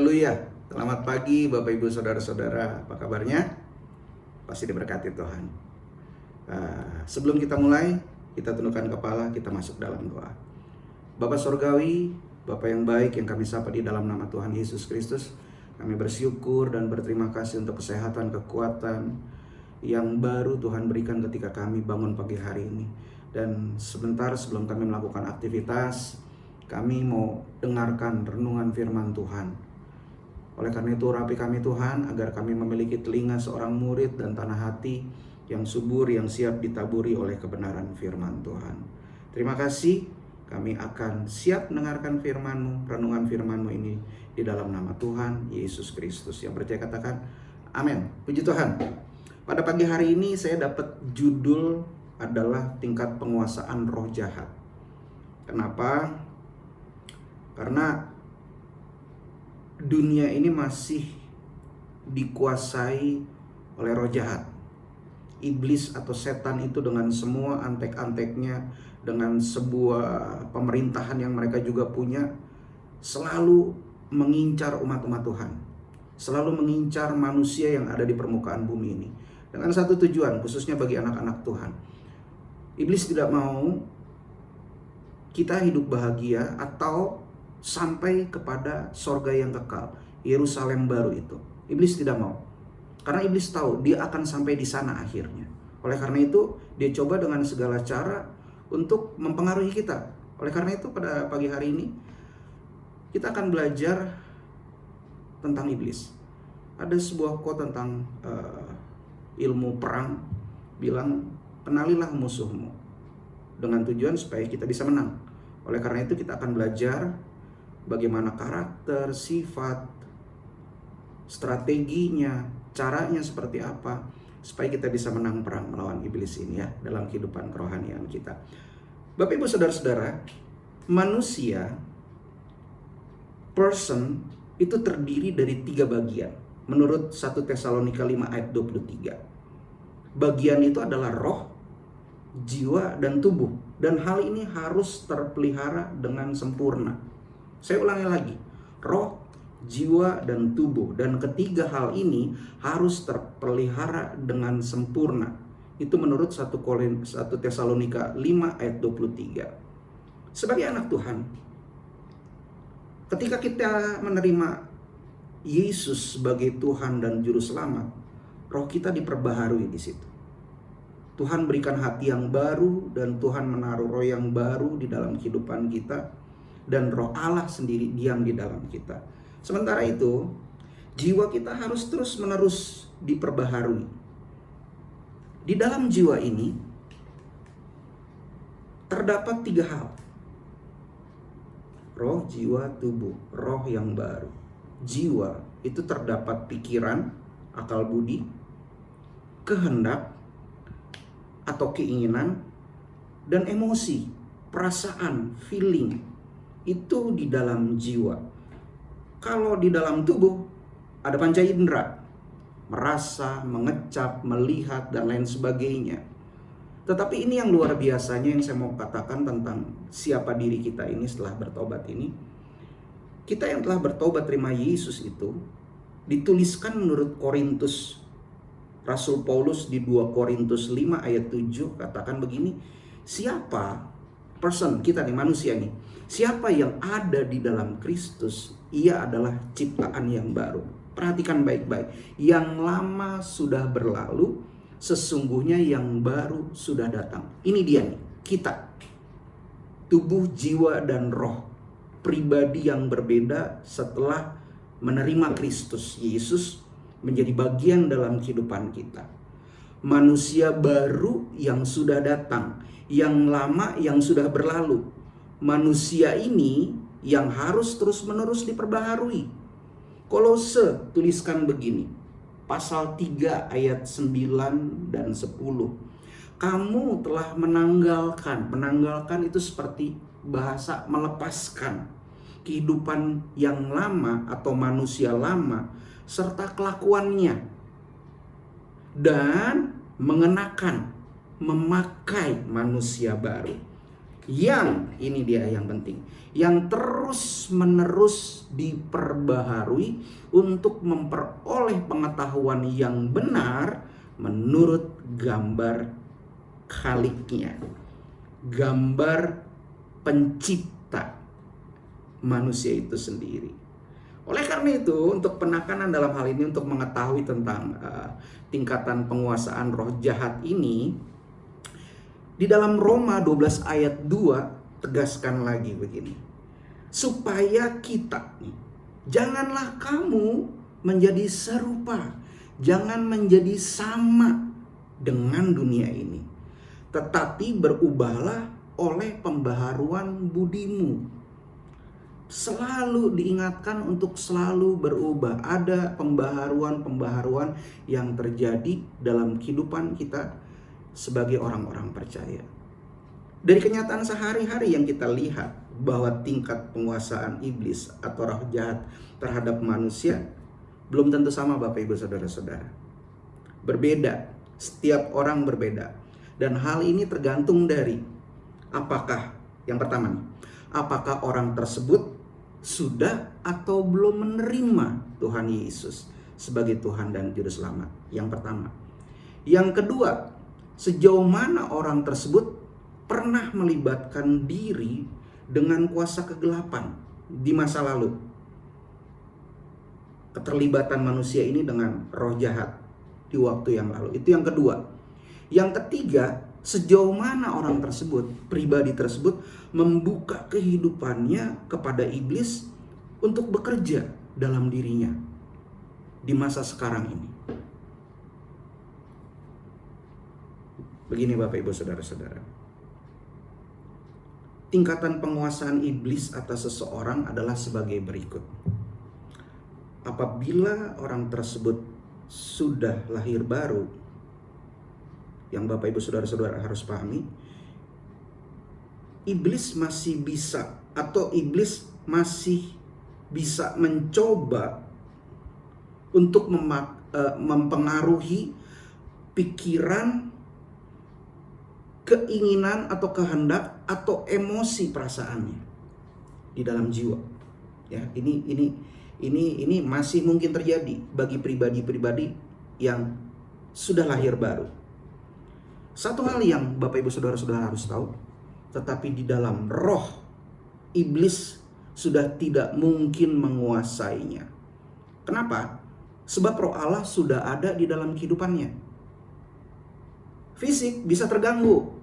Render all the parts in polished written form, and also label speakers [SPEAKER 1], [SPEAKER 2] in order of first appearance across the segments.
[SPEAKER 1] Haleluya. Selamat pagi Bapak Ibu Saudara-saudara. Apa kabarnya? Pasti diberkati Tuhan. Sebelum kita mulai, kita tundukkan kepala, kita masuk dalam doa. Bapak Sorgawi, Bapak yang baik yang kami sapa di dalam nama Tuhan Yesus Kristus, kami bersyukur dan berterima kasih untuk kesehatan, kekuatan yang baru Tuhan berikan ketika kami bangun pagi hari ini. Dan sebentar sebelum kami melakukan aktivitas, kami mau dengarkan renungan firman Tuhan. Oleh karena itu urapi kami Tuhan, agar kami memiliki telinga seorang murid dan tanah hati yang subur, yang siap ditaburi oleh kebenaran firman Tuhan. Terima kasih, kami akan siap mendengarkan firman-Mu, renungan firman-Mu ini di dalam nama Tuhan Yesus Kristus. Yang percaya katakan amin. Puji Tuhan. Pada pagi hari ini saya dapat judul adalah tingkat penguasaan roh jahat. Kenapa? Karena dunia ini masih dikuasai oleh roh jahat. Iblis atau setan itu dengan semua antek-anteknya, dengan sebuah pemerintahan yang mereka juga punya, selalu mengincar umat-umat Tuhan. Selalu mengincar manusia yang ada di permukaan bumi ini. Dengan satu tujuan, khususnya bagi anak-anak Tuhan. Iblis tidak mau kita hidup bahagia atau sampai kepada sorga yang kekal, Yerusalem baru itu. Iblis tidak mau. Karena iblis tahu dia akan sampai di sana akhirnya. Oleh karena itu, dia coba dengan segala cara untuk mempengaruhi kita. Oleh karena itu, pada pagi hari ini kita akan belajar tentang iblis. Ada sebuah quote tentang ilmu perang, bilang kenalilah musuhmu, dengan tujuan supaya kita bisa menang. Oleh karena itu kita akan belajar bagaimana karakter, sifat, strateginya, caranya seperti apa, supaya kita bisa menang perang melawan iblis ini ya, dalam kehidupan kerohanian kita. Bapak Ibu Saudara-saudara, manusia, person, itu terdiri dari 3 bagian. Menurut 1 Tesalonika 5 ayat 23. Bagian itu adalah roh, jiwa, dan tubuh. Dan hal ini harus terpelihara dengan sempurna. Saya ulangi lagi, roh, jiwa, dan tubuh. Dan ketiga hal ini harus terpelihara dengan sempurna. Itu menurut 1 Tesalonika 5 ayat 23. Sebagai anak Tuhan, ketika kita menerima Yesus sebagai Tuhan dan Juru Selamat, roh kita diperbaharui di situ. Tuhan berikan hati yang baru dan Tuhan menaruh roh yang baru di dalam kehidupan kita. Dan roh Allah sendiri diam di dalam kita. Sementara itu, jiwa kita harus terus-menerus diperbaharui. Di dalam jiwa ini terdapat 3 hal. Roh, jiwa, tubuh. Roh yang baru. Jiwa itu terdapat pikiran, akal budi, kehendak atau keinginan, dan emosi, perasaan, feeling. Itu di dalam jiwa. Kalau di dalam tubuh ada panca indera, merasa, mengecap, melihat, dan lain sebagainya. Tetapi ini yang luar biasanya yang saya mau katakan tentang siapa diri kita ini setelah bertobat ini. Kita yang telah bertobat terima Yesus itu dituliskan menurut Korintus. Rasul Paulus di 2 Korintus 5 ayat 7 katakan begini, siapa person kita nih, manusia nih, siapa yang ada di dalam Kristus, ia adalah ciptaan yang baru. Perhatikan baik-baik, yang lama sudah berlalu, sesungguhnya yang baru sudah datang. Ini dia nih, kita, tubuh, jiwa, dan roh, pribadi yang berbeda setelah menerima Kristus Yesus menjadi bagian dalam kehidupan kita. Manusia baru yang sudah datang, yang lama yang sudah berlalu. Manusia ini yang harus terus-menerus diperbaharui. Kolose tuliskan begini, pasal 3 ayat 9 dan 10. Kamu telah menanggalkan itu seperti bahasa melepaskan kehidupan yang lama atau manusia lama serta kelakuannya, dan mengenakan, memakai manusia baru. yang ini dia yang penting, yang terus-menerus diperbaharui untuk memperoleh pengetahuan yang benar menurut gambar Khaliknya, gambar pencipta manusia itu sendiri. Oleh karena itu, untuk penekanan dalam hal ini untuk mengetahui tentang tingkatan penguasaan roh jahat ini, di dalam Roma 12 ayat 2 tegaskan lagi begini. Supaya kita nih, janganlah kamu menjadi serupa, jangan menjadi sama dengan dunia ini, tetapi berubahlah oleh pembaharuan budimu. Selalu diingatkan untuk selalu berubah. Ada pembaharuan yang terjadi dalam kehidupan kita sebagai orang-orang percaya. Dari kenyataan sehari-hari yang kita lihat bahwa tingkat penguasaan iblis atau roh jahat terhadap manusia belum tentu sama Bapak Ibu Saudara-saudara. Berbeda, setiap orang berbeda. Dan hal ini tergantung dari apakah, yang pertama nih, apakah orang tersebut sudah atau belum menerima Tuhan Yesus sebagai Tuhan dan Juru Selamat. Yang pertama. Yang kedua, sejauh mana orang tersebut pernah melibatkan diri dengan kuasa kegelapan di masa lalu. Keterlibatan manusia ini dengan roh jahat di waktu yang lalu. Itu yang kedua. Yang ketiga, sejauh mana orang tersebut, pribadi tersebut membuka kehidupannya kepada iblis untuk bekerja dalam dirinya di masa sekarang ini. Begini Bapak Ibu Saudara-saudara. Tingkatan penguasaan iblis atas seseorang adalah sebagai berikut. Apabila orang tersebut sudah lahir baru, yang Bapak Ibu Saudara-saudara harus pahami, iblis masih bisa atau iblis masih bisa mencoba untuk mempengaruhi pikiran, keinginan atau kehendak atau emosi perasaannya di dalam jiwa. Ya, ini masih mungkin terjadi bagi pribadi-pribadi yang sudah lahir baru. Satu hal yang Bapak Ibu Saudara-saudara harus tahu, tetapi di dalam roh, iblis sudah tidak mungkin menguasainya. Kenapa? Sebab roh Allah sudah ada di dalam kehidupannya. Fisik bisa terganggu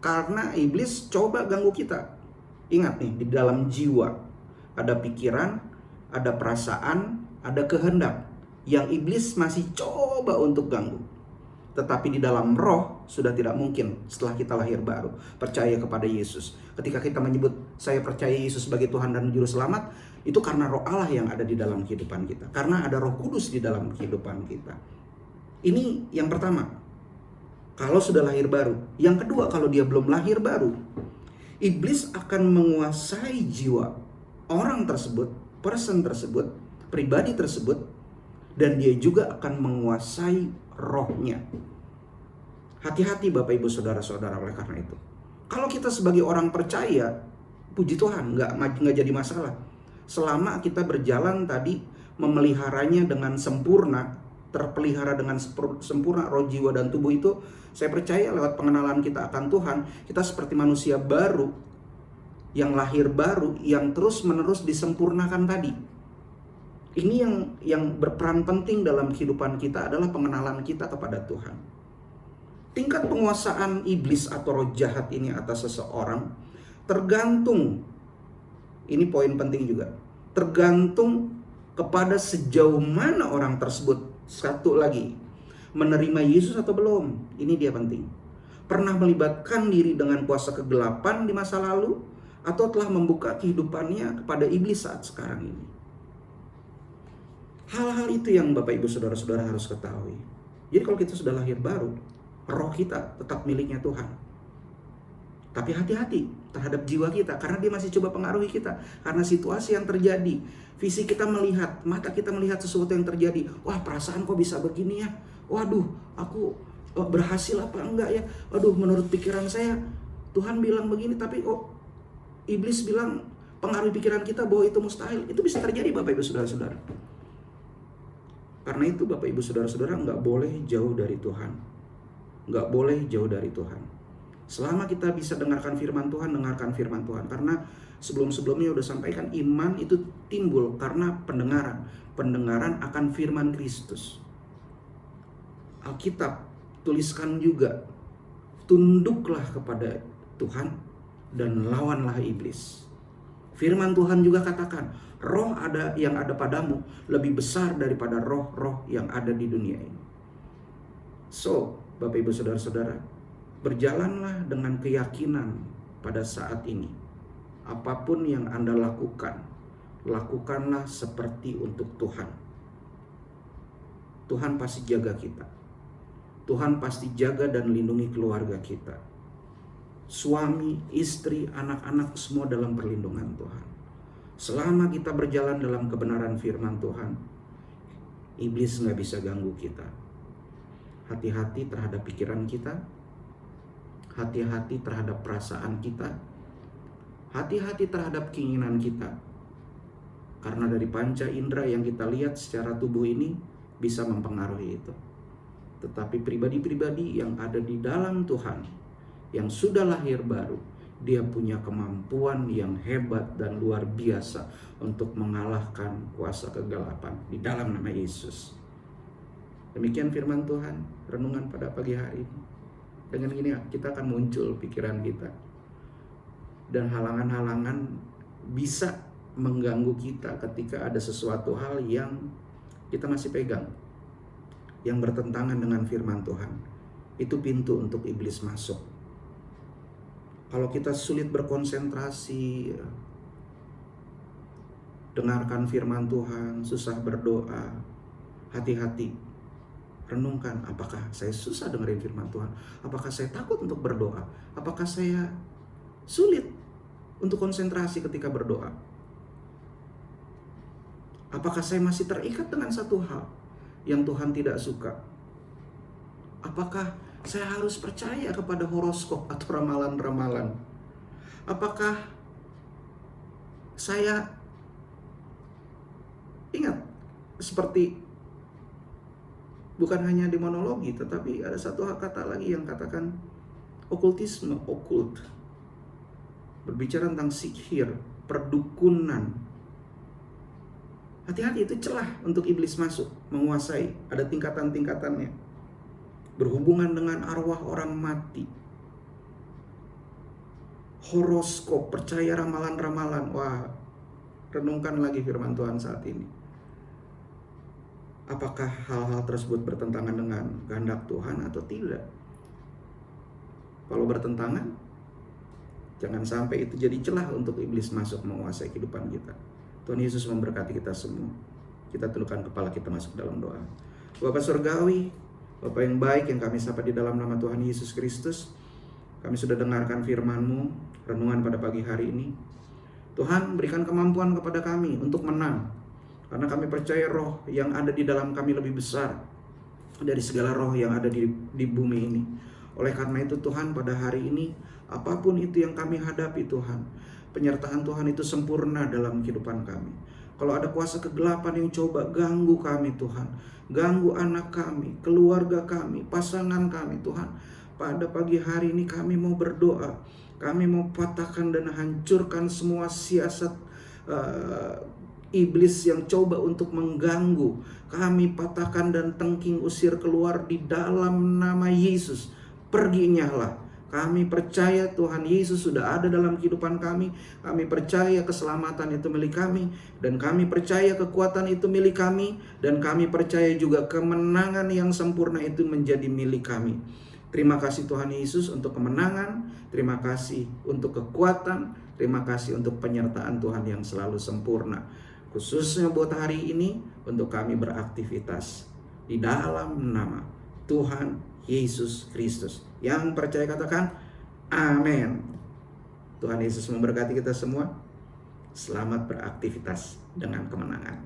[SPEAKER 1] karena iblis coba ganggu kita. Ingat nih, di dalam jiwa ada pikiran, ada perasaan, ada kehendak yang iblis masih coba untuk ganggu. Tetapi di dalam roh sudah tidak mungkin setelah kita lahir baru percaya kepada Yesus. Ketika kita menyebut saya percaya Yesus sebagai Tuhan dan Juru Selamat, itu karena roh Allah yang ada di dalam kehidupan kita. Karena ada Roh Kudus di dalam kehidupan kita. Ini yang pertama, kalau sudah lahir baru. Yang kedua, kalau dia belum lahir baru, iblis akan menguasai jiwa orang tersebut, person tersebut, pribadi tersebut, dan dia juga akan menguasai rohnya. Hati-hati Bapak Ibu Saudara-saudara oleh karena itu. Kalau kita sebagai orang percaya, puji Tuhan, nggak jadi masalah. Selama kita berjalan tadi memeliharanya dengan sempurna, terpelihara dengan sempurna roh, jiwa, dan tubuh itu, saya percaya lewat pengenalan kita akan Tuhan, kita seperti manusia baru, yang lahir baru, yang terus-menerus disempurnakan tadi. Ini yang berperan penting dalam kehidupan kita adalah pengenalan kita kepada Tuhan. Tingkat penguasaan iblis atau roh jahat ini atas seseorang tergantung, ini poin penting juga, tergantung kepada sejauh mana orang tersebut, satu lagi, menerima Yesus atau belum. Ini dia penting. Pernah melibatkan diri dengan kuasa kegelapan di masa lalu, atau telah membuka kehidupannya kepada iblis saat sekarang ini. Hal-hal itu yang Bapak Ibu Saudara-saudara harus ketahui. Jadi kalau kita sudah lahir baru, roh kita tetap miliknya Tuhan. Tapi hati-hati terhadap jiwa kita, karena dia masih coba pengaruhi kita. Karena situasi yang terjadi, fisik kita melihat, mata kita melihat sesuatu yang terjadi. Wah, perasaan kok bisa begini ya? Waduh, aku berhasil apa enggak ya? Waduh, menurut pikiran saya Tuhan bilang begini, tapi iblis bilang pengaruhi pikiran kita bahwa itu mustahil. Itu bisa terjadi Bapak Ibu Saudara-saudara. Karena itu Bapak Ibu Saudara-saudara nggak boleh jauh dari Tuhan. Nggak boleh jauh dari Tuhan. Selama kita bisa dengarkan firman Tuhan, dengarkan firman Tuhan. Karena sebelum-sebelumnya udah sampaikan, iman itu timbul karena pendengaran. Pendengaran akan firman Kristus. Alkitab tuliskan juga, tunduklah kepada Tuhan dan lawanlah iblis. Firman Tuhan juga katakan, roh yang ada padamu lebih besar daripada roh-roh yang ada di dunia ini. So, Bapak Ibu Saudara-saudara, berjalanlah dengan keyakinan pada saat ini. Apapun yang Anda lakukan, lakukanlah seperti untuk Tuhan. Tuhan pasti jaga kita. Tuhan pasti jaga dan lindungi keluarga kita. Suami, istri, anak-anak semua dalam perlindungan Tuhan. Selama kita berjalan dalam kebenaran firman Tuhan, iblis nggak bisa ganggu kita. Hati-hati terhadap pikiran kita. Hati-hati terhadap perasaan kita. Hati-hati terhadap keinginan kita. Karena dari panca indera yang kita lihat secara tubuh ini bisa mempengaruhi itu. Tetapi pribadi-pribadi yang ada di dalam Tuhan, yang sudah lahir baru, dia punya kemampuan yang hebat dan luar biasa untuk mengalahkan kuasa kegelapan di dalam nama Yesus. Demikian firman Tuhan, renungan pada pagi hari ini. Dengan gini kita akan muncul pikiran kita. Dan halangan-halangan bisa mengganggu kita ketika ada sesuatu hal yang kita masih pegang, yang bertentangan dengan firman Tuhan. Itu pintu untuk iblis masuk. Kalau kita sulit berkonsentrasi, dengarkan firman Tuhan, susah berdoa, hati-hati. Renungkan, apakah saya susah dengerin firman Tuhan? Apakah saya takut untuk berdoa? Apakah saya sulit untuk konsentrasi ketika berdoa? Apakah saya masih terikat dengan satu hal yang Tuhan tidak suka? Apakah saya harus percaya kepada horoskop atau ramalan-ramalan? Apakah saya ingat seperti bukan hanya demonologi, tetapi ada satu kata lagi yang katakan okultisme, okult. Berbicara tentang sihir, perdukunan. Hati-hati, itu celah untuk iblis masuk, menguasai. Ada tingkatan-tingkatannya. Berhubungan dengan arwah orang mati. Horoskop, percaya ramalan-ramalan. Wah, renungkan lagi firman Tuhan saat ini. Apakah hal-hal tersebut bertentangan dengan kehendak Tuhan atau tidak? Kalau bertentangan, jangan sampai itu jadi celah untuk iblis masuk menguasai kehidupan kita. Tuhan Yesus memberkati kita semua. Kita tundukkan kepala kita masuk dalam doa. Bapa Surgawi, Bapa yang baik yang kami sapa di dalam nama Tuhan Yesus Kristus, kami sudah dengarkan firman-Mu, renungan pada pagi hari ini. Tuhan, berikan kemampuan kepada kami untuk menang. Karena kami percaya roh yang ada di dalam kami lebih besar dari segala roh yang ada di bumi ini. Oleh karena itu Tuhan, pada hari ini, apapun itu yang kami hadapi Tuhan, penyertaan Tuhan itu sempurna dalam kehidupan kami. Kalau ada kuasa kegelapan yang coba ganggu kami Tuhan, ganggu anak kami, keluarga kami, pasangan kami Tuhan, pada pagi hari ini kami mau berdoa. Kami mau patahkan dan hancurkan semua siasat iblis yang coba untuk mengganggu. Kami patahkan dan tengking usir keluar di dalam nama Yesus. Perginyalah. Kami percaya Tuhan Yesus sudah ada dalam kehidupan kami. Kami percaya keselamatan itu milik kami. Dan kami percaya kekuatan itu milik kami. Dan kami percaya juga kemenangan yang sempurna itu menjadi milik kami. Terima kasih Tuhan Yesus untuk kemenangan. Terima kasih untuk kekuatan. Terima kasih untuk penyertaan Tuhan yang selalu sempurna. Khususnya buat hari ini untuk kami beraktivitas di dalam nama Tuhan Yesus Kristus. Yang percaya katakan amin. Tuhan Yesus memberkati kita semua. Selamat beraktivitas dengan kemenangan.